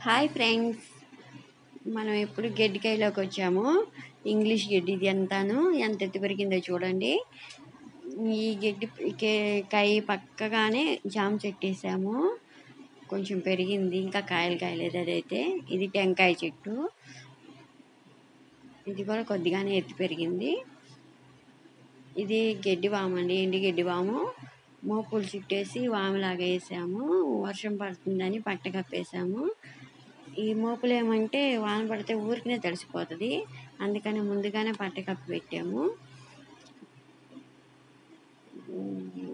Hi friends, మనం ఎప్పుడు గెడ్డికాయలోకి వచ్చాము. ఇంగ్లీష్ గెడ్డి ఇది ఎంతాను ఎంత ఎత్తు పెరిగిందో చూడండి. ఈ గెడ్డి కాయ పక్కగానే జామ చెట్టు వేసాము, కొంచెం పెరిగింది, ఇంకా కాయలు కాయలేదు. అదైతే ఇది టెంకాయ చెట్టు, ఇది కూడా కొద్దిగానే ఎత్తు పెరిగింది. ఇది గెడ్డి వాము అండి, ఎండి గెడ్డి వాము. మోపులు చుట్టేసి వాములాగా వేసాము, వర్షం పడుతుందని పట్ట కప్పేసాము. ఈ మోపులు ఏమంటే వాన పడితే ఊరికనే తడిసిపోతుంది, అందుకని ముందుగానే పట్ట కప్పి పెట్టాము.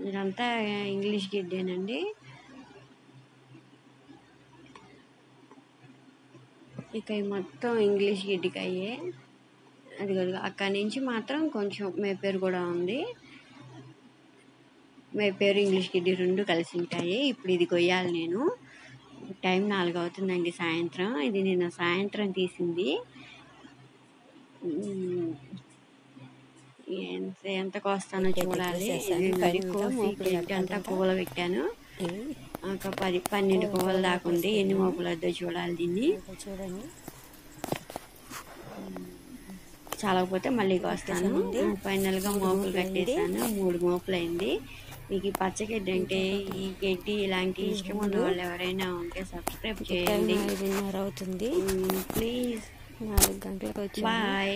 ఇదంతా ఇంగ్లీష్ గెడ్డేనండి. ఇక మొత్తం ఇంగ్లీష్ గెడ్డికాయే. అది అక్కడి నుంచి మాత్రం కొంచెం మేపేరు కూడా ఉంది. మేపేరు ఇంగ్లీష్ గెడ్డి రెండు కలిసి ఉంటాయి. ఇప్పుడు ఇది కొయ్యాలి నేను. టైం 4 అవుతుందండి సాయంత్రం. ఇది నేను సాయంత్రం తీసింది. ఎంత కోస్తానో చూడాలి. కోసి అంతా పువ్వులు పెట్టాను. ఒక 10-12 పువ్వులు దాకా ఉంది. ఎన్ని మోపులు వద్దో చూడాలి. దీన్ని చూడండి, చాలకపోతే మళ్ళీ కోస్తాను. ఫైనల్గా మోపులు కట్టేసాను. 3 మోపులు అయింది. మీకు ఈ పచ్చగడ్డి అంటే, ఈ గడ్డి ఇలాంటి ఇష్టం ఉన్న వాళ్ళు ఎవరైనా ఉంటే సబ్స్క్రైబ్ చేయండి. 5:30 అవుతుంది. ప్లీజ్. 4 గంటలకు వచ్చి బాయ్.